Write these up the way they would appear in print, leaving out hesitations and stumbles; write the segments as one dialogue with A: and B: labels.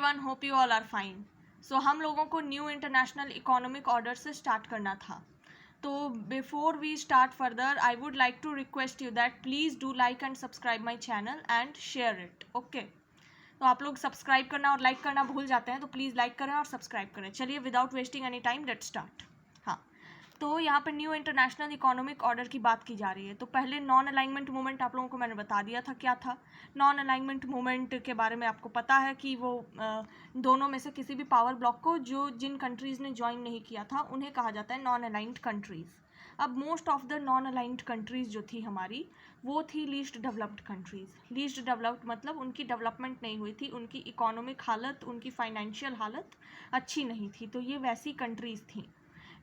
A: Everyone, hope you all are fine. So हम लोगों को न्यू इंटरनेशनल इकोनॉमिक ऑर्डर से स्टार्ट करना था। तो before we start further I would like to request you that please do like and subscribe my channel and share it. Okay, तो आप लोग सब्सक्राइब करना और लाइक करना भूल जाते हैं, तो प्लीज़ लाइक करें और सब्सक्राइब करें। चलिए, without wasting any time let's start. हाँ, तो यहाँ पर न्यू इंटरनेशनल इकोनॉमिक ऑर्डर की बात की जा रही है। तो पहले नॉन अलाइनमेंट मूवमेंट आप लोगों को मैंने बता दिया था क्या था। नॉन अलाइनमेंट मूवमेंट के बारे में आपको पता है कि वो दोनों में से किसी भी पावर ब्लॉक को जो जिन कंट्रीज़ ने ज्वाइन नहीं किया था उन्हें कहा जाता है नॉन अलाइंड कंट्रीज़। अब most of the non aligned countries जो थी हमारी, वो थी least developed countries. Least developed मतलब उनकी डेवलपमेंट नहीं हुई थी, उनकी इकोनॉमिक हालत, उनकी फाइनेंशियल हालत अच्छी नहीं थी, तो ये वैसी कंट्रीज़ थी।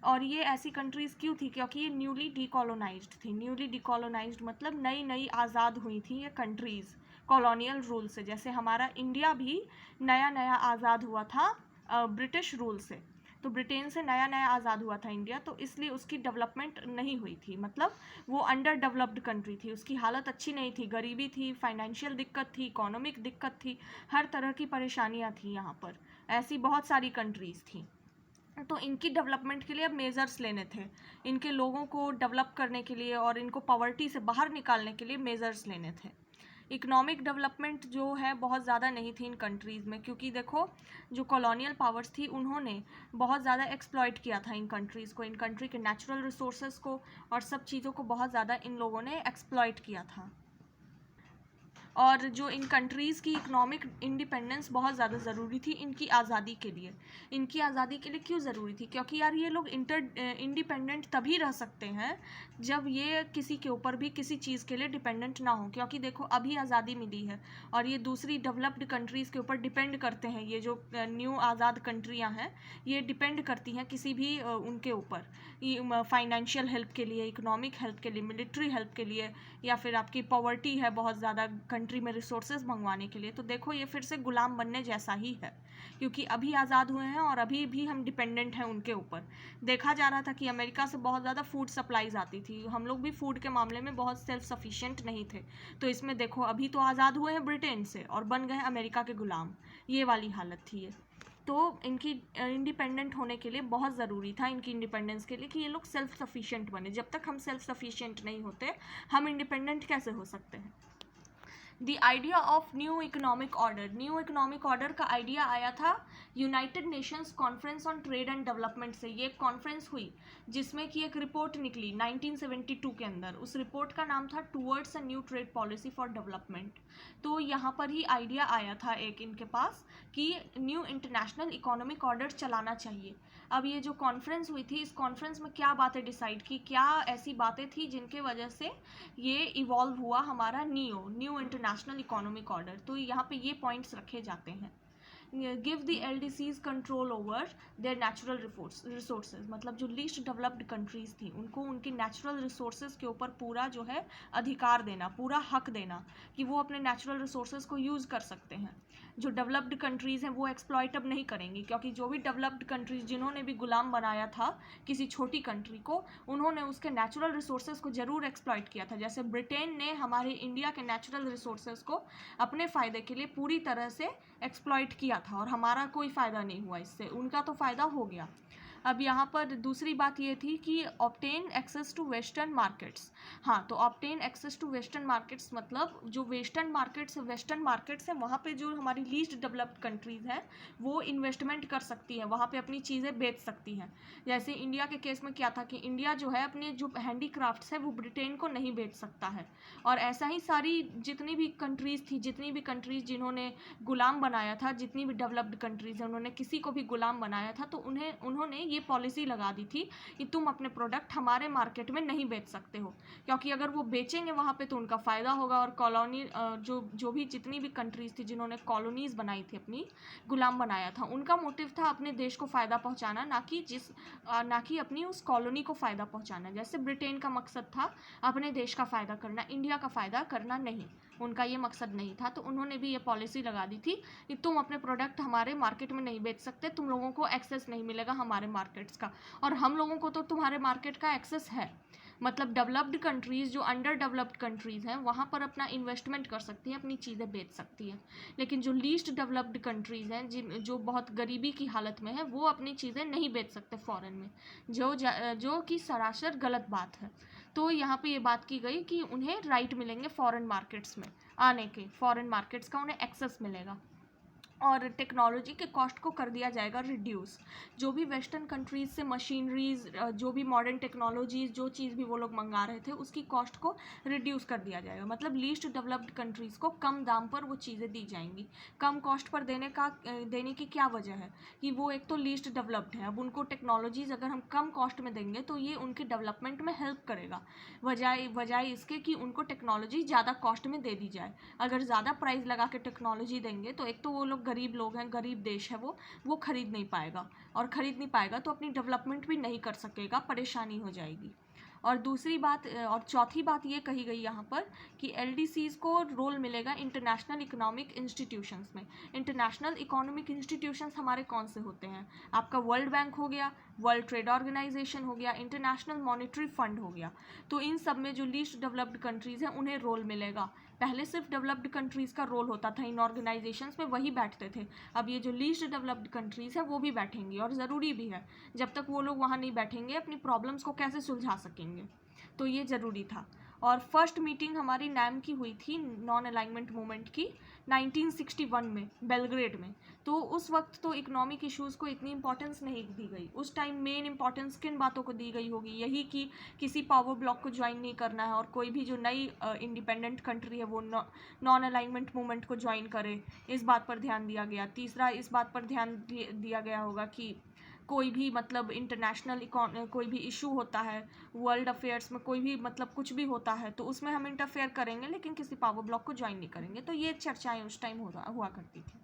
A: और ये ऐसी कंट्रीज़ क्यों थी? क्योंकि ये न्यूली डीकोलोनाइज्ड थी। न्यूली डीकोलोनाइज्ड मतलब नई नई आज़ाद हुई थी ये कंट्रीज़ कॉलोनियल रूल से। जैसे हमारा इंडिया भी नया नया आज़ाद हुआ था ब्रिटिश रूल से, तो ब्रिटेन से नया नया आज़ाद हुआ था इंडिया, तो इसलिए उसकी डेवलपमेंट नहीं हुई थी। मतलब वो अंडर डेवलप्ड कंट्री थी, उसकी हालत अच्छी नहीं थी, गरीबी थी, फाइनेंशियल दिक्कत थी, इकोनॉमिक दिक्कत थी, हर तरह की परेशानियाँ थी यहाँ पर। ऐसी बहुत सारी कंट्रीज़ थी। तो इनकी डेवलपमेंट के लिए अब मेजर्स लेने थे, इनके लोगों को डेवलप करने के लिए और इनको पॉवर्टी से बाहर निकालने के लिए मेजर्स लेने थे। इकोनॉमिक डेवलपमेंट जो है बहुत ज़्यादा नहीं थी इन कंट्रीज़ में, क्योंकि देखो जो कॉलोनियल पावर्स थी उन्होंने बहुत ज़्यादा एक्सप्लॉइट किया था इन कंट्रीज़ को, इन कंट्री के नेचुरल रिसोर्सेज को और सब चीज़ों को बहुत ज़्यादा इन लोगों ने एक्सप्लॉइट किया था। और जो इन कंट्रीज़ की इकोनॉमिक इंडिपेंडेंस बहुत ज़्यादा ज़रूरी थी इनकी आज़ादी के लिए। इनकी आज़ादी के लिए क्यों ज़रूरी थी? क्योंकि यार ये लोग इंडिपेंडेंट तभी रह सकते हैं जब ये किसी के ऊपर भी किसी चीज़ के लिए डिपेंडेंट ना हो। क्योंकि देखो अभी आज़ादी मिली है और ये दूसरी डेवलप्ड कंट्रीज़ के ऊपर डिपेंड करते हैं। ये जो न्यू आज़ाद कंट्रियाँ हैं ये डिपेंड करती हैं किसी भी उनके ऊपर, फाइनेंशियल हेल्प के लिए, इकोनॉमिक हेल्प के लिए, मिलिट्री हेल्प के लिए, या फिर आपकी पॉवर्टी है बहुत ज़्यादा कंट्री में रिसोर्सेज मंगवाने के लिए। तो देखो ये फिर से गुलाम बनने जैसा ही है, क्योंकि अभी आज़ाद हुए हैं और अभी भी हम डिपेंडेंट हैं उनके ऊपर। देखा जा रहा था कि अमेरिका से बहुत ज़्यादा फूड सप्लाईज आती थी, हम लोग भी फूड के मामले में बहुत सेल्फ सफिशिएंट नहीं थे। तो इसमें देखो अभी तो आज़ाद हुए हैं ब्रिटेन से और बन गए अमेरिका के गुलाम, ये वाली हालत थी ये। तो इनकी इंडिपेंडेंट होने के लिए बहुत ज़रूरी था, इनकी इंडिपेंडेंस के लिए, कि ये लोग सेल्फ सफिशिएंट बने। जब तक हम सेल्फ सफिशिएंट नहीं होते हम इंडिपेंडेंट कैसे हो सकते हैं? The idea of new economic order, new economic order का आइडिया आया था United Nations conference on trade and development से। ये एक कॉन्फ्रेंस हुई जिसमें कि एक रिपोर्ट निकली 1972 के अंदर। उस रिपोर्ट का नाम था towards a new trade policy for development. तो यहाँ पर ही आइडिया आया था एक इनके पास कि न्यू इंटरनेशनल इकोनॉमिक ऑर्डर चलाना चाहिए। अब ये जो कॉन्फ्रेंस हुई थी, इस कॉन्फ्रेंस में क्या बातें डिसाइड की, क्या ऐसी बातें थी जिनके वजह से ये इवॉल्व हुआ हमारा न्यू इंटरनेशनल इकोनॉमिक ऑर्डर। तो यहाँ पे ये पॉइंट्स रखे जाते हैं। Give the LDCs control over there natural resources, मतलब जो लीस्ट डेवलप्ड कंट्रीज़ थी उनको उनकी नेचुरल रिसोर्सेज के ऊपर पूरा जो है अधिकार देना, पूरा हक देना कि वो अपने नेचुरल रिसोर्सेज को यूज़ कर सकते हैं। जो डेवलप्ड कंट्रीज़ हैं वो एक्सप्लॉइट अब नहीं करेंगी, क्योंकि जो भी डेवलप्ड कंट्रीज़ जिन्होंने भी गुलाम बनाया था किसी छोटी कंट्री को, उन्होंने उसके नेचुरल रिसोर्सेज को ज़रूर एक्सप्लॉइट किया था। जैसे ब्रिटेन ने हमारे इंडिया के नेचुरल रिसोर्सेज को अपने फ़ायदे के लिए पूरी तरह से एक्सप्लॉइट किया था और हमारा कोई फ़ायदा नहीं हुआ इससे, उनका तो फ़ायदा हो गया। अब यहाँ पर दूसरी बात ये थी कि obtain access to western markets. हाँ, तो obtain access to western markets मतलब जो वेस्टर्न मार्केट्स हैं वहाँ पे जो हमारी लीस्ट डेवलप्ड कंट्रीज़ हैं वो इन्वेस्टमेंट कर सकती हैं, वहाँ पे अपनी चीज़ें बेच सकती हैं। जैसे इंडिया के केस में क्या था कि इंडिया जो है अपने जो हैंडीक्राफ्ट्स है वो ब्रिटेन को नहीं बेच सकता है। और ऐसा ही सारी जितनी भी कंट्रीज़ थी, जितनी भी कंट्रीज़ जिन्होंने गुलाम बनाया था, जितनी भी डेवलप्ड कंट्रीज़ हैं उन्होंने किसी को भी गुलाम बनाया था, तो उन्होंने ये पॉलिसी लगा दी थी कि तुम अपने प्रोडक्ट हमारे मार्केट में नहीं बेच सकते हो, क्योंकि अगर वो बेचेंगे वहाँ पे तो उनका फ़ायदा होगा। और कॉलोनी जो भी जितनी भी कंट्रीज़ थी जिन्होंने कॉलोनीज़ बनाई थी, अपनी गुलाम बनाया था, उनका मोटिव था अपने देश को फ़ायदा पहुँचाना, ना कि अपनी उस कॉलोनी को फ़ायदा पहुँचाना। जैसे ब्रिटेन का मकसद था अपने देश का फ़ायदा करना, इंडिया का फ़ायदा करना नहीं, उनका ये मकसद नहीं था। तो उन्होंने भी ये पॉलिसी लगा दी थी कि तुम अपने प्रोडक्ट हमारे मार्केट में नहीं बेच सकते, तुम लोगों को एक्सेस नहीं मिलेगा हमारे मार्केट्स का, और हम लोगों को तो तुम्हारे मार्केट का एक्सेस है। मतलब डेवलप्ड कंट्रीज़ जो अंडर डेवलप्ड कंट्रीज़ हैं वहाँ पर अपना इन्वेस्टमेंट कर सकती है, अपनी चीज़ें बेच सकती है। लेकिन जो लीस्ट डेवलप्ड कंट्रीज़ हैं जो बहुत गरीबी की हालत में है, वो अपनी चीज़ें नहीं बेच सकते फ़ॉरेन में, जो कि सरासर गलत बात है। तो यहाँ पे ये बात की गई कि उन्हें राइट मिलेंगे फ़ॉरेन मार्केट्स में आने के, फ़ॉरेन मार्केट्स का उन्हें एक्सेस मिलेगा, और टेक्नोलॉजी के कॉस्ट को कर दिया जाएगा रिड्यूस। जो भी वेस्टर्न कंट्रीज़ से मशीनरीज, जो भी मॉडर्न टेक्नोलॉजीज़, जो चीज़ भी वो लोग मंगा रहे थे, उसकी कॉस्ट को रिड्यूस कर दिया जाएगा। मतलब लीस्ट डेवलप्ड कंट्रीज़ को कम दाम पर वो चीज़ें दी जाएंगी। कम कॉस्ट पर देने की क्या वजह है कि वो एक तो लीस्ट डेवलप्ड है। अब उनको टेक्नोलॉजीज़ अगर हम कम कॉस्ट में देंगे तो ये उनके डेवलपमेंट में हेल्प करेगा, बजाय इसके कि उनको टेक्नोलॉजी ज़्यादा कॉस्ट में दे दी जाए। अगर ज़्यादा प्राइस लगा के टेक्नोलॉजी देंगे तो एक तो वो लोग गरीब लोग हैं, गरीब देश है, वो खरीद नहीं पाएगा, और ख़रीद नहीं पाएगा तो अपनी डेवलपमेंट भी नहीं कर सकेगा, परेशानी हो जाएगी। और दूसरी बात और चौथी बात ये कही गई यहाँ पर कि एलडीसीज़ को रोल मिलेगा इंटरनेशनल इकोनॉमिक इंस्टीट्यूशंस में। इंटरनेशनल इकोनॉमिक इंस्टीट्यूशंस हमारे कौन से होते हैं? आपका वर्ल्ड बैंक हो गया, वर्ल्ड ट्रेड ऑर्गेनाइजेशन हो गया, इंटरनेशनल मॉनेटरी फंड हो गया। तो इन सब में जो लीस्ट डेवलप्ड कंट्रीज़ हैं उन्हें रोल मिलेगा। पहले सिर्फ डेवलप्ड कंट्रीज़ का रोल होता था, इन ऑर्गेनाइजेशंस में वही बैठते थे। अब ये जो लीस्ट डेवलप्ड कंट्रीज़ हैं वो भी बैठेंगी, और ज़रूरी भी है। जब तक वो लोग वहाँ नहीं बैठेंगे अपनी प्रॉब्लम्स को कैसे सुलझा सकेंगे, तो ये ज़रूरी था। और फर्स्ट मीटिंग हमारी नैम की हुई थी, नॉन अलाइनमेंट मूवमेंट की, 1961 में बेलग्रेड में। तो उस वक्त तो इकोनॉमिक इश्यूज़ को इतनी इंपॉर्टेंस नहीं दी गई। उस टाइम मेन इंपॉर्टेंस किन बातों को दी गई होगी? यही कि किसी पावर ब्लॉक को ज्वाइन नहीं करना है, और कोई भी जो नई इंडिपेंडेंट कंट्री है वो नॉन अलाइनमेंट मूवमेंट को ज्वाइन करे, इस बात पर ध्यान दिया गया। तीसरा, इस बात पर ध्यान दिया गया होगा कि कोई भी मतलब इंटरनेशनल कोई भी इशू होता है, वर्ल्ड अफेयर्स में कोई भी मतलब कुछ भी होता है, तो उसमें हम इंटरफेयर करेंगे लेकिन किसी पावर ब्लॉक को ज्वाइन नहीं करेंगे। तो ये चर्चाएं उस टाइम हुआ करती थी।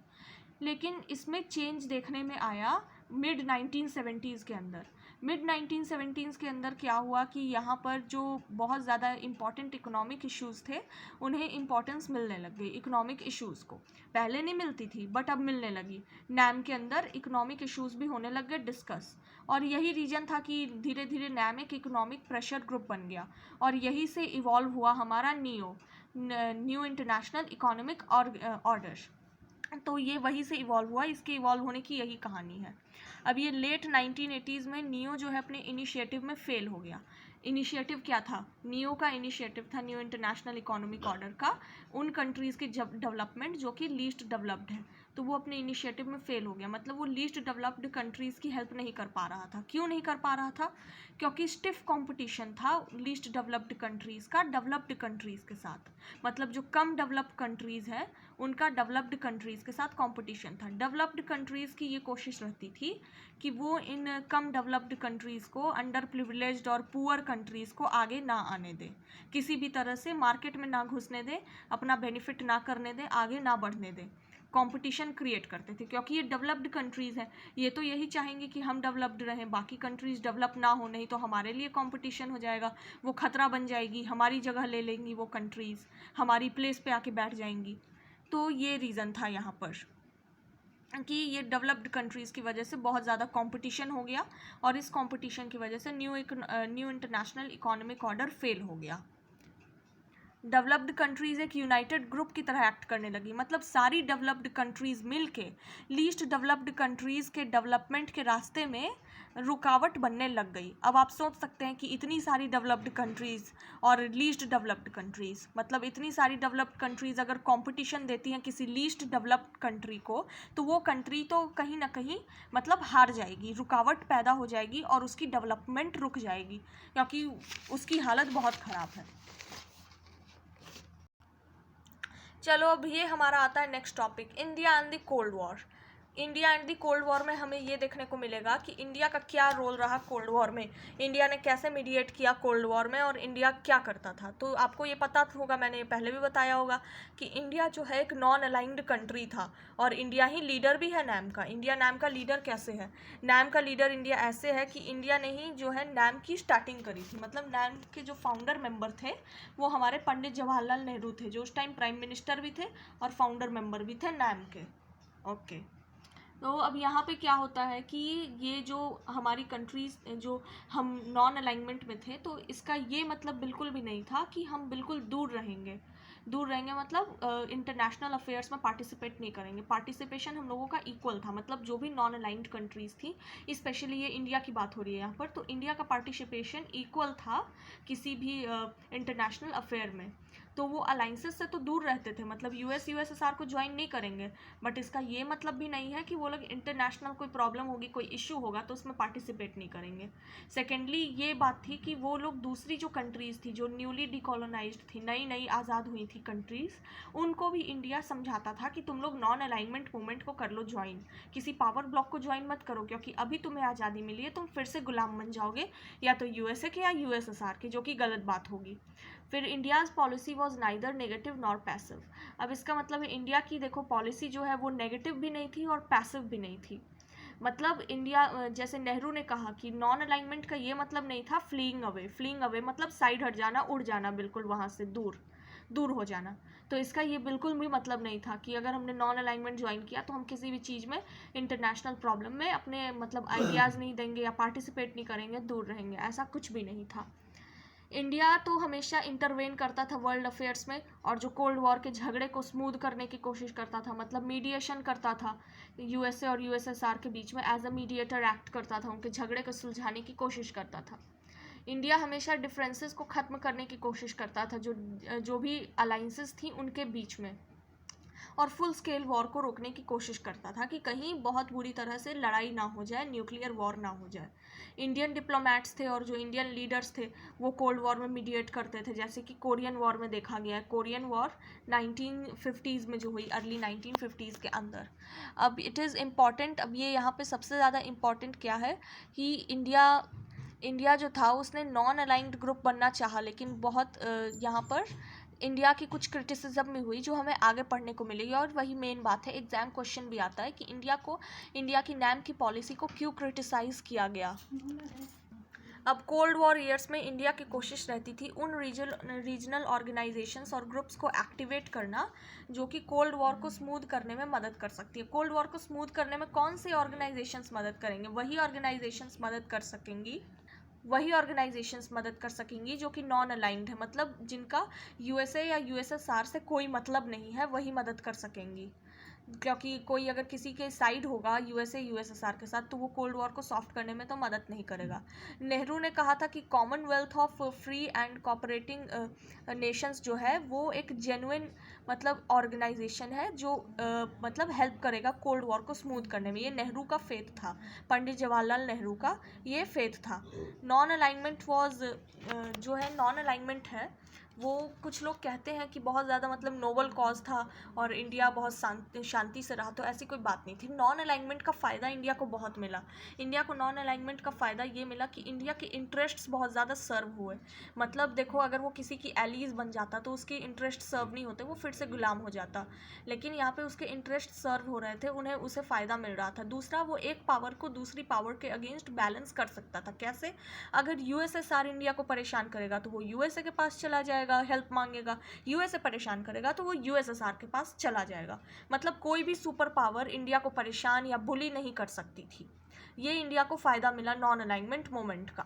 A: लेकिन इसमें चेंज देखने में आया मिड 1970s के अंदर। मिड 1970s के अंदर क्या हुआ कि यहाँ पर जो बहुत ज़्यादा इम्पॉर्टेंट इकोनॉमिक इश्यूज़ थे उन्हें इम्पॉर्टेंस मिलने लग गई। इकोनॉमिक इश्यूज़ को पहले नहीं मिलती थी बट अब मिलने लगी। नैम के अंदर इकोनॉमिक इश्यूज़ भी होने लग गए डिस्कस, और यही रीज़न था कि धीरे धीरे नैम एक इकोनॉमिक प्रेशर ग्रुप बन गया, और यही से इवॉल्व हुआ हमारा न्यू इंटरनेशनल इकोनॉमिक ऑर्डर। तो ये वहीं से इवॉल्व हुआ, इसके इवॉल्व होने की यही कहानी है। अब ये लेट 1980s में नियो जो है अपने इनिशिएटिव में फेल हो गया। इनिशिएटिव क्या था? नियो का इनिशिएटिव था, न्यू इंटरनेशनल इकोनॉमिक ऑर्डर का, उन कंट्रीज़ की डेवलपमेंट जो कि लीस्ट डेवलप्ड है। तो वो अपने इनिशिएटिव में फेल हो गया, मतलब वो लीस्ट डेवलप्ड कंट्रीज़ की हेल्प नहीं कर पा रहा था। क्यों नहीं कर पा रहा था? क्योंकि स्टिफ कंपटीशन था लीस्ट डेवलप्ड कंट्रीज़ का डेवलप्ड कंट्रीज़ के साथ। मतलब जो कम डेवलप्ड कंट्रीज़ हैं उनका डेवलप्ड कंट्रीज़ के साथ कंपटीशन था। डेवलप्ड कंट्रीज़ की ये कोशिश रहती थी कि वो इन कम डेवलप्ड कंट्रीज़ को, अंडर प्रिविलेज्ड और पुअर कंट्रीज़ को आगे ना आने दे, किसी भी तरह से मार्केट में ना घुसने दे, अपना बेनिफिट ना करने दे, आगे ना बढ़ने दे। कंपटीशन क्रिएट करते थे क्योंकि ये डेवलप्ड कंट्रीज़ हैं, ये तो यही चाहेंगे कि हम डेवलप्ड रहें, बाकी कंट्रीज़ डेवलप ना हो, नहीं तो हमारे लिए कंपटीशन हो जाएगा, वो खतरा बन जाएगी, हमारी जगह ले लेंगी वो कंट्रीज़, हमारी प्लेस पे आके बैठ जाएंगी। तो ये रीज़न था यहाँ पर कि ये डेवलप्ड कंट्रीज़ की वजह से बहुत ज़्यादा कंपटीशन हो गया, और इस कंपटीशन की वजह से new international economic order fail हो गया। डेवलप्ड कंट्रीज़ एक यूनाइटेड ग्रुप की तरह एक्ट करने लगी, मतलब सारी डेवलप्ड कंट्रीज़ मिलके लीस्ट डेवलप्ड कंट्रीज़ के डेवलपमेंट के रास्ते में रुकावट बनने लग गई। अब आप सोच सकते हैं कि इतनी सारी डेवलप्ड कंट्रीज़ और लीस्ट डेवलप्ड कंट्रीज़, मतलब इतनी सारी डेवलप्ड कंट्रीज़ अगर कंपटीशन देती हैं किसी लीस्ट डेवलप्ड कंट्री को, तो वो कंट्री तो कहीं ना कहीं मतलब हार जाएगी, रुकावट पैदा हो जाएगी और उसकी डेवलपमेंट रुक जाएगी, क्योंकि उसकी हालत बहुत ख़राब है। चलो अब ये हमारा आता है next topic, India and the cold war. India and the cold war में हमें ये देखने को मिलेगा कि इंडिया का क्या रोल रहा कोल्ड वॉर में, इंडिया ने कैसे मीडिएट किया कोल्ड वॉर में, और इंडिया क्या करता था। तो आपको ये पता होगा, मैंने पहले भी बताया होगा कि इंडिया जो है एक नॉन अलाइंड कंट्री था, और इंडिया ही लीडर भी है नैम का। इंडिया नैम का लीडर कैसे है? नैम का लीडर इंडिया ऐसे है कि इंडिया ने ही जो है नैम की स्टार्टिंग करी थी। मतलब नैम के जो फाउंडर मेंबर थे वो हमारे पंडित जवाहरलाल नेहरू थे, जो उस टाइम प्राइम मिनिस्टर भी थे और फाउंडर मेंबर भी थे नैम के। ओके, तो अब यहाँ पे क्या होता है कि ये जो हमारी कंट्रीज़ जो हम नॉन अलाइनमेंट में थे, तो इसका ये मतलब बिल्कुल भी नहीं था कि हम बिल्कुल दूर रहेंगे। दूर रहेंगे मतलब इंटरनेशनल अफेयर्स में पार्टिसिपेट नहीं करेंगे। पार्टिसिपेशन हम लोगों का इक्वल था, मतलब जो भी नॉन अलाइंड कंट्रीज़ थी, स्पेशली ये इंडिया की बात हो रही है यहाँ पर, तो इंडिया का पार्टिसिपेशन इक्वल था किसी भी इंटरनेशनल अफेयर में। तो वो अलाइंसेस से तो दूर रहते थे, मतलब यूएसएसआर को ज्वाइन नहीं करेंगे, बट इसका ये मतलब भी नहीं है कि वो लोग इंटरनेशनल कोई प्रॉब्लम होगी, कोई इशू होगा तो उसमें पार्टिसिपेट नहीं करेंगे। सेकेंडली ये बात थी कि वो लोग दूसरी जो कंट्रीज़ थी, जो न्यूली डिकोलोनाइज्ड थी, नई नई आज़ाद हुई थी कंट्रीज़, उनको भी इंडिया समझाता था कि तुम लोग नॉन अलाइनमेंट मूवमेंट को कर लो ज्वाइन, किसी पावर ब्लॉक को ज्वाइन मत करो, क्योंकि अभी तुम्हें आज़ादी मिली है, तुम फिर से गुलाम बन जाओगे, या तो यूएसए के या यूएसएसआर के, जो कि गलत बात होगी। फिर India's policy was neither negative nor passive. अब इसका मतलब है इंडिया की देखो पॉलिसी जो है वो नेगेटिव भी नहीं थी और पैसिव भी नहीं थी। मतलब इंडिया, जैसे नेहरू ने कहा कि नॉन अलाइनमेंट का ये मतलब नहीं था फ्लीइंग अवे मतलब साइड हट जाना, उड़ जाना, बिल्कुल वहाँ से दूर दूर हो जाना। तो इसका ये बिल्कुल भी मतलब नहीं था कि अगर हमने नॉन अलाइनमेंट ज्वाइन किया तो हम किसी भी चीज़ में, इंटरनेशनल प्रॉब्लम में अपने मतलब आइडियाज़ नहीं देंगे या पार्टिसिपेट नहीं करेंगे, दूर रहेंगे, ऐसा कुछ भी नहीं था। इंडिया तो हमेशा इंटरवेन करता था वर्ल्ड अफेयर्स में, और जो कोल्ड वॉर के झगड़े को स्मूथ करने की कोशिश करता था, मतलब मीडिएशन करता था यूएसए और यूएसएसआर के बीच में, एज अ मीडिएटर एक्ट करता था, उनके झगड़े को सुलझाने की कोशिश करता था। इंडिया हमेशा डिफरेंसेस को ख़त्म करने की कोशिश करता था जो भी अलाइंसेस थी उनके बीच में, और फुल स्केल वॉर को रोकने की कोशिश करता था कि कहीं बहुत बुरी तरह से लड़ाई ना हो जाए, न्यूक्लियर वॉर ना हो जाए। इंडियन डिप्लोमेट्स थे और जो इंडियन लीडर्स थे वो कोल्ड वॉर में मीडिएट करते थे, जैसे कि कोरियन वॉर में देखा गया है। कोरियन वॉर 1950s में जो हुई, अर्ली 1950s के अंदर। अब इट इज़ इम्पॉर्टेंट, अब ये यहाँ पे सबसे ज़्यादा इम्पॉर्टेंट क्या है कि इंडिया जो था उसने नॉन अलाइंड ग्रुप बनना चाहा, लेकिन बहुत यहाँ पर इंडिया की कुछ क्रिटिसिज्म भी हुई जो हमें आगे पढ़ने को मिलेगी, और वही मेन बात है, एग्जाम क्वेश्चन भी आता है कि इंडिया की नैम की पॉलिसी को क्यों क्रिटिसाइज़ किया गया। अब कोल्ड वॉर ईयर्स में इंडिया की कोशिश रहती थी उन रीजनल ऑर्गेनाइजेशंस और ग्रुप्स को एक्टिवेट करना जो कि कोल्ड वॉर को स्मूथ करने में मदद कर सकती है। कोल्ड वॉर को स्मूथ करने में कौन से ऑर्गेनाइजेशंस मदद करेंगे? वही ऑर्गेनाइजेशंस मदद कर सकेंगी जो कि नॉन अलाइंड है, मतलब जिनका यूएसए या यूएसएसआर से कोई मतलब नहीं है, वही मदद कर सकेंगी। क्योंकि कोई अगर किसी के साइड होगा यूएसए यूएसएसआर के साथ तो वो कोल्ड वॉर को सॉफ्ट करने में तो मदद नहीं करेगा। नेहरू ने कहा था कि Commonwealth of free and cooperating Nations जो है वो एक जेन्युइन मतलब ऑर्गेनाइजेशन है जो मतलब हेल्प करेगा कोल्ड वॉर को स्मूथ करने में। ये नेहरू का फेथ था, पंडित जवाहरलाल नेहरू का ये फेथ था। नॉन अलाइनमेंट है वो, कुछ लोग कहते हैं कि बहुत ज़्यादा मतलब नोबल कॉज था और इंडिया बहुत शांति से रहा, तो ऐसी कोई बात नहीं थी। नॉन अलाइनमेंट का फ़ायदा इंडिया को बहुत मिला। इंडिया को नॉन अलाइनमेंट का फ़ायदा ये मिला कि इंडिया के इंटरेस्ट्स बहुत ज़्यादा सर्व हुए। मतलब देखो, अगर वो किसी की एलीज बन जाता तो उसके इंटरेस्ट सर्व नहीं होते, वो फिर से गुलाम हो जाता, लेकिन यहाँ पे उसके इंटरेस्ट सर्व हो रहे थे, उन्हें उसे फ़ायदा मिल रहा था। दूसरा, वो एक पावर को दूसरी पावर के अगेंस्ट बैलेंस कर सकता था। कैसे? अगर यूएसएसआर इंडिया को परेशान करेगा तो वो यूएसए के पास चला जाएगा, हेल्प मांगेगा। यूएसए परेशान करेगा तो वो यूएसएसआर के पास चला जाएगा। मतलब कोई भी सुपर पावर इंडिया को परेशान या बुली नहीं कर सकती थी। ये इंडिया को फ़ायदा मिला नॉन अलाइनमेंट मूवमेंट का।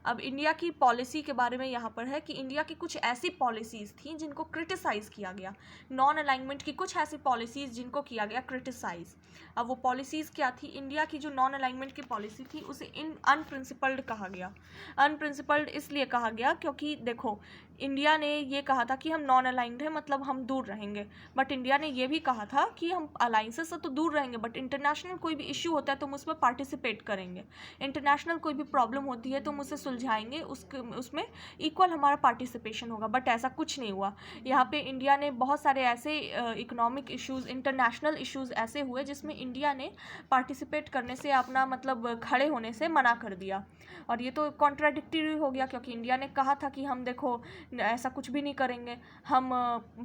A: अब इंडिया की पॉलिसी के बारे में यहाँ पर है कि इंडिया की कुछ ऐसी पॉलिसीज़ थी जिनको क्रिटिसाइज़ किया गया। नॉन अलाइनमेंट की कुछ ऐसी पॉलिसीज़ जिनको किया गया क्रिटिसाइज़। अब वो पॉलिसीज़ क्या थी? इंडिया की जो नॉन अलाइनमेंट की पॉलिसी थी उसे अनप्रिंसिपल्ड कहा गया। अनप्रिंसिपल्ड इसलिए कहा गया क्योंकि देखो, इंडिया ने ये कहा था कि हम नॉन अलाइंड हैं, मतलब हम दूर रहेंगे, बट इंडिया ने ये भी कहा था कि हम अलाइंसेस से तो दूर रहेंगे बट इंटरनेशनल कोई भी इश्यू होता है तो हम उसमें पार्टिसिपेट करेंगे, इंटरनेशनल कोई भी प्रॉब्लम होती है तो हम उसे सुलझाएंगे, उसमें इक्वल हमारा पार्टिसिपेशन होगा। बट ऐसा कुछ नहीं हुआ। यहाँ पे इंडिया ने बहुत सारे ऐसे इकोनॉमिक इश्यूज़, इंटरनेशनल इश्यूज़ ऐसे हुए जिसमें इंडिया ने पार्टिसिपेट करने से, अपना मतलब खड़े होने से मना कर दिया, और ये तो कॉन्ट्राडिक्टरी हो गया क्योंकि इंडिया ने कहा था कि हम देखो ऐसा कुछ भी नहीं करेंगे, हम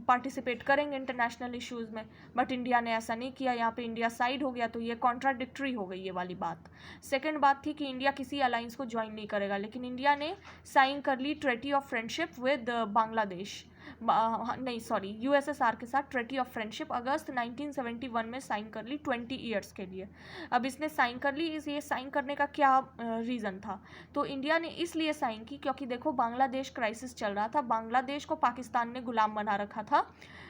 A: पार्टिसिपेट करेंगे इंटरनेशनल इश्यूज़ में, बट इंडिया ने ऐसा नहीं किया। यहाँ पे इंडिया साइड हो गया, तो ये कॉन्ट्राडिक्टरी हो गई ये वाली बात। सेकंड बात थी कि इंडिया किसी अलाइंस को ज्वाइन नहीं करेगा, लेकिन इंडिया ने साइन कर ली treaty of friendship with Bangladesh. नहीं सॉरी, यूएसएसआर के साथ ट्रीटी ऑफ फ्रेंडशिप अगस्त 1971 में साइन कर ली 20 ईयर्स के लिए। अब इसने साइन कर ली, ये साइन करने का क्या रीज़न था? तो इंडिया ने इसलिए साइन की क्योंकि देखो बांग्लादेश क्राइसिस चल रहा था, बांग्लादेश को पाकिस्तान ने गुलाम बना रखा था।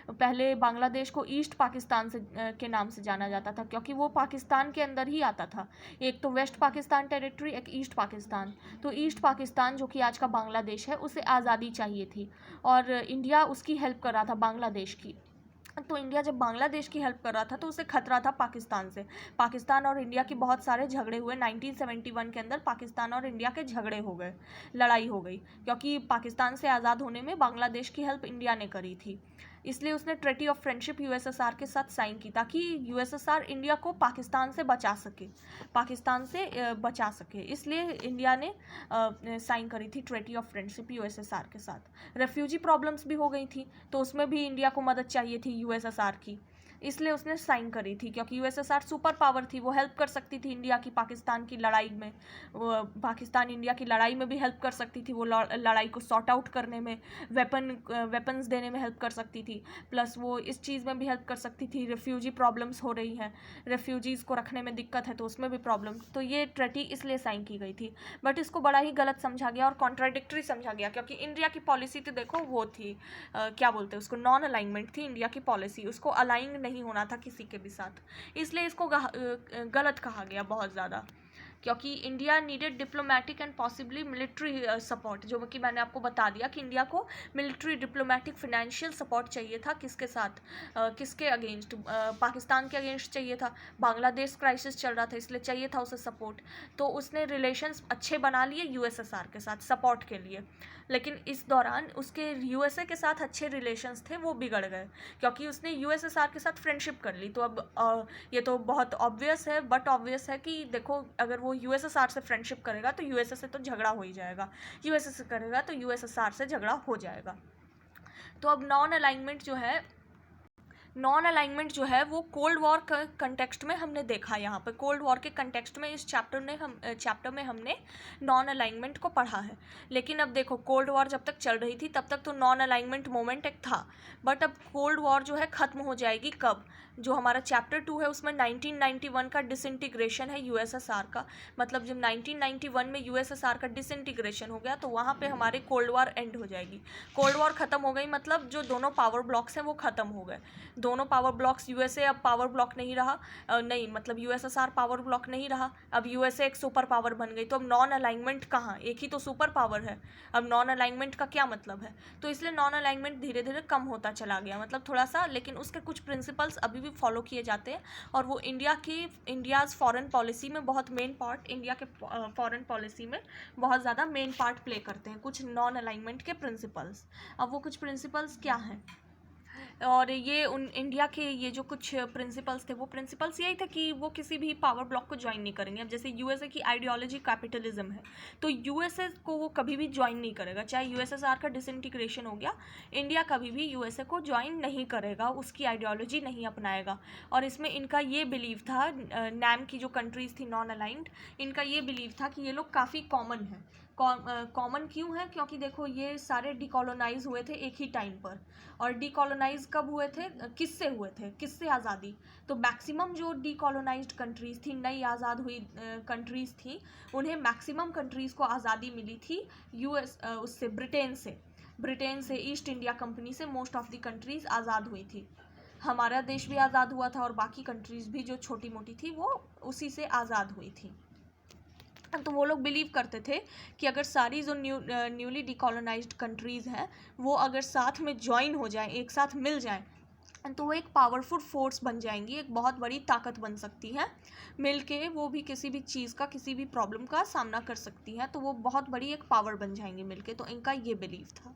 A: पहले बांग्लादेश को ईस्ट पाकिस्तान से के नाम से जाना जाता था क्योंकि वो पाकिस्तान के अंदर ही आता था। एक तो वेस्ट पाकिस्तान टेरिटरी, एक ईस्ट पाकिस्तान। तो ईस्ट पाकिस्तान जो कि आज का बांग्लादेश है, उसे आज़ादी चाहिए थी और इंडिया उसकी हेल्प कर रहा था, बांग्लादेश की। तो इंडिया जब बांग्लादेश की हेल्प कर रहा था तो उसे खतरा था पाकिस्तान से। पाकिस्तान और इंडिया के बहुत सारे झगड़े हुए। 1971 के अंदर पाकिस्तान और इंडिया के झगड़े हो गए, लड़ाई हो गई, क्योंकि पाकिस्तान से आज़ाद होने में बांग्लादेश की हेल्प इंडिया ने करी थी। इसलिए उसने ट्रीटी ऑफ फ्रेंडशिप यूएसएसआर के साथ साइन की ताकि यूएसएसआर इंडिया को पाकिस्तान से बचा सके, बचा सके। इसलिए इंडिया ने साइन करी थी ट्रीटी ऑफ फ्रेंडशिप यूएसएसआर के साथ। रेफ्यूजी प्रॉब्लम्स भी हो गई थी तो उसमें भी इंडिया को मदद चाहिए थी यूएसएसआर की, इसलिए उसने साइन करी थी क्योंकि यूएसएसआर सुपर पावर थी, वो हेल्प कर सकती थी इंडिया की पाकिस्तान की लड़ाई में। पाकिस्तान इंडिया की लड़ाई में भी हेल्प कर सकती थी, वो लड़ाई को सॉर्ट आउट करने में, वेपन्स देने में हेल्प कर सकती थी, प्लस वो इस चीज़ में भी हेल्प कर सकती थी। रेफ्यूजी प्रॉब्लम्स हो रही हैं, रेफ्यूजीज़ को रखने में दिक्कत है तो उसमें भी प्रॉब्लम, तो ये ट्रीटी इसलिए साइन की गई थी। बट इसको बड़ा ही गलत समझा गया और कॉन्ट्राडिक्टरी समझा गया क्योंकि इंडिया की पॉलिसी तो देखो वो थी, क्या बोलते हैं उसको, नॉन अलाइनमेंट थी इंडिया की पॉलिसी, उसको अलाइन नहीं होना था किसी के भी साथ, इसलिए इसको गलत कहा गया बहुत ज़्यादा। क्योंकि India needed diplomatic and possibly military support, जो कि मैंने आपको बता दिया कि इंडिया को मिलिट्री, डिप्लोमेटिक, फाइनेंशियल सपोर्ट चाहिए था। किसके साथ, किसके अगेंस्ट? पाकिस्तान के अगेंस्ट चाहिए था। बांग्लादेश क्राइसिस चल रहा था इसलिए चाहिए था उसे सपोर्ट, तो उसने रिलेशंस अच्छे बना लिए यूएसएसआर के साथ सपोर्ट के लिए। लेकिन इस दौरान उसके यूएसए के साथ अच्छे रिलेशंस थे, वो बिगड़ गए क्योंकि उसने यूएसएसआर के साथ फ्रेंडशिप कर ली। तो अब ये तो बहुत ऑब्वियस है, बट ऑब्वियस है कि देखो अगर वो यूएसएसआर से फ्रेंडशिप करेगा तो यूएसए से तो झगड़ा हो ही जाएगा, यूएसए से करेगा तो यूएसएसआर से झगड़ा हो जाएगा। तो अब नॉन अलाइनमेंट जो है वो कोल्ड वॉर कंटेक्स्ट में हमने देखा। यहाँ पे कोल्ड वॉर के कंटेक्स्ट में इस चैप्टर में हमने नॉन अलाइनमेंट को पढ़ा है। लेकिन अब देखो कोल्ड वॉर जब तक चल रही थी तब तक तो नॉन अलाइनमेंट मोमेंट एक था, बट अब कोल्ड वॉर जो है ख़त्म हो जाएगी कब? जो हमारा चैप्टर 2 है उसमें 1991 का डिसइंटीग्रेशन है यूएसएसआर का, मतलब जब 1991 में यूएसएसआर का डिसइंटीग्रेशन हो गया तो वहाँ पे हमारी कोल्ड वॉर एंड हो जाएगी। कोल्ड वॉर ख़त्म हो गई मतलब जो दोनों पावर ब्लॉक्स हैं वो ख़त्म हो गए। दोनों पावर ब्लॉक्स, यूएसए अब पावर ब्लॉक नहीं रहा, नहीं मतलब यूएसएसआर पावर ब्लॉक नहीं रहा, अब यूएसए एक सुपर पावर बन गई। तो अब नॉन अलाइनमेंट कहाँ, एक ही तो सुपर पावर है, अब नॉन अलाइनमेंट का क्या मतलब है? तो इसलिए नॉन अलाइनमेंट धीरे धीरे कम होता चला गया, मतलब थोड़ा सा, लेकिन उसके कुछ प्रिंसिपल्स अभी भी फॉलो किए जाते हैं और वो इंडियाज़ फॉरेन पॉलिसी में बहुत मेन पार्ट, इंडिया के फॉरेन पॉलिसी में बहुत ज़्यादा मेन पार्ट प्ले करते हैं कुछ नॉन अलाइनमेंट के प्रिंसिपल्स। अब वो कुछ प्रिंसिपल्स क्या हैं, और ये उन इंडिया के ये जो कुछ प्रिंसिपल्स थे, वो प्रिंसिपल्स यही थे कि वो किसी भी पावर ब्लॉक को ज्वाइन नहीं करेंगे। अब जैसे यूएसए की आइडियोलॉजी कैपिटलिज्म है तो यूएसए को वो कभी भी ज्वाइन नहीं करेगा, चाहे यूएसएसआर का डिसइंटीग्रेशन हो गया, इंडिया कभी भी यूएसए को ज्वाइन नहीं करेगा, उसकी आइडियोलॉजी नहीं अपनाएगा। और इसमें इनका ये बिलीव था, नैम की जो कंट्रीज़ थी नॉन अलाइंड, इनका ये बिलीव था कि ये लोग काफ़ी कॉमन है। कॉमन क्यों है? क्योंकि देखो ये सारे डिकॉलोनाइज हुए थे एक ही टाइम पर, और डिकॉलोनाइज कब हुए थे, किससे हुए थे, किससे आज़ादी? तो मैक्सिमम जो डिकॉलोनाइज्ड कंट्रीज़ थी, नई आज़ाद हुई कंट्रीज़ थी, उन्हें मैक्सिमम कंट्रीज़ को आज़ादी मिली थी उससे, ब्रिटेन से ईस्ट इंडिया कंपनी से मोस्ट ऑफ द कंट्रीज़ आज़ाद हुई थी। हमारा देश भी आज़ाद हुआ था और बाकी कंट्रीज़ भी जो छोटी मोटी थी वो उसी से आज़ाद हुई थी। तो वो लोग बिलीव करते थे कि अगर सारी जो न्यूली डिकॉलोनाइज्ड कंट्रीज़ हैं वो अगर साथ में ज्वाइन हो जाएं, एक साथ मिल जाएं, तो वो एक पावरफुल फोर्स बन जाएंगी, एक बहुत बड़ी ताकत बन सकती है। मिल के वो भी किसी भी चीज़ का, किसी भी प्रॉब्लम का सामना कर सकती हैं, तो वो बहुत बड़ी एक पावर बन जाएंगी मिल के। तो इनका ये बिलीव था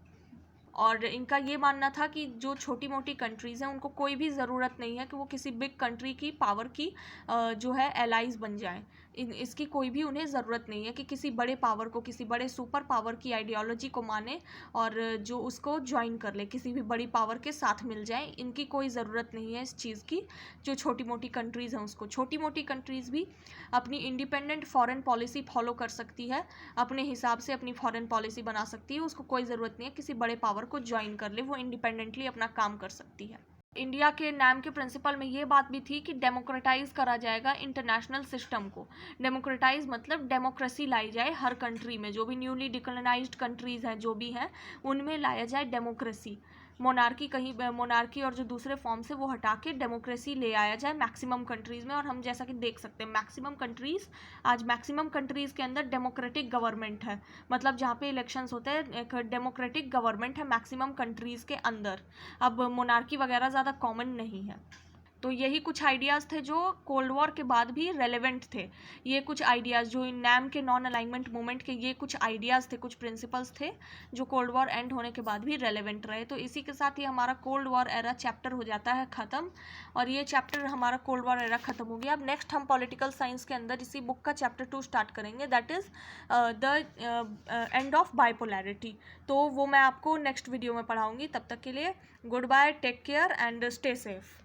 A: और इनका ये मानना था कि जो छोटी मोटी कंट्रीज़ हैं उनको कोई भी ज़रूरत नहीं है कि वो किसी बिग कंट्री की पावर की जो है एलाइज बन जाएं। इसकी कोई भी उन्हें ज़रूरत नहीं है कि किसी बड़े पावर को, किसी बड़े सुपर पावर की आइडियोलॉजी को माने और जो उसको ज्वाइन कर ले, किसी भी बड़ी पावर के साथ मिल जाए। इनकी कोई ज़रूरत नहीं है इस चीज़ की। जो छोटी मोटी कंट्रीज़ हैं उसको, छोटी मोटी कंट्रीज़ भी अपनी इंडिपेंडेंट फॉरेन पॉलिसी फॉलो कर सकती है, अपने हिसाब से अपनी फॉरेन पॉलिसी बना सकती है। उसको कोई ज़रूरत नहीं है किसी बड़े पावर को ज्वाइन कर ले, वो इंडिपेंडेंटली अपना काम कर सकती है। इंडिया के नाम के प्रिंसिपल में ये बात भी थी कि डेमोक्रेटाइज करा जाएगा इंटरनेशनल सिस्टम को। डेमोक्रेटाइज मतलब डेमोक्रेसी लाई जाए हर कंट्री में, जो भी न्यूली डिकोलोनाइज्ड कंट्रीज़ हैं जो भी हैं उनमें लाया जाए डेमोक्रेसी। मोनार्की कहीं, मोनार्की और जो दूसरे फॉर्म्स है वो हटा के डेमोक्रेसी ले आया जाए मैक्सिमम कंट्रीज़ में। और हम जैसा कि देख सकते हैं मैक्सिमम कंट्रीज़, आज मैक्सिमम कंट्रीज़ के अंदर डेमोक्रेटिक गवर्नमेंट है, मतलब जहाँ पे इलेक्शंस होते हैं एक डेमोक्रेटिक गवर्नमेंट है मैक्सिमम कंट्रीज़ के अंदर। अब मोनार्की वगैरह ज़्यादा कॉमन नहीं है। तो यही कुछ आइडियाज़ थे जो कोल्ड वॉर के बाद भी रेलेवेंट थे। ये कुछ आइडियाज़ जो नैम के नॉन अलाइनमेंट मूवमेंट के, ये कुछ आइडियाज़ थे, कुछ प्रिंसिपल्स थे जो कोल्ड वॉर एंड होने के बाद भी रेलेवेंट रहे। तो इसी के साथ ही हमारा कोल्ड वॉर एरा चैप्टर हो जाता है ख़त्म, और ये चैप्टर हमारा कोल्ड वॉर एरा ख़त्म हो गया। अब नेक्स्ट हम पॉलिटिकल साइंस के अंदर इसी बुक का चैप्टर 2 स्टार्ट करेंगे, that is the end of bipolarity. तो वो मैं आपको नेक्स्ट वीडियो में पढ़ाऊँगी। तब तक के लिए goodbye, take care and stay safe.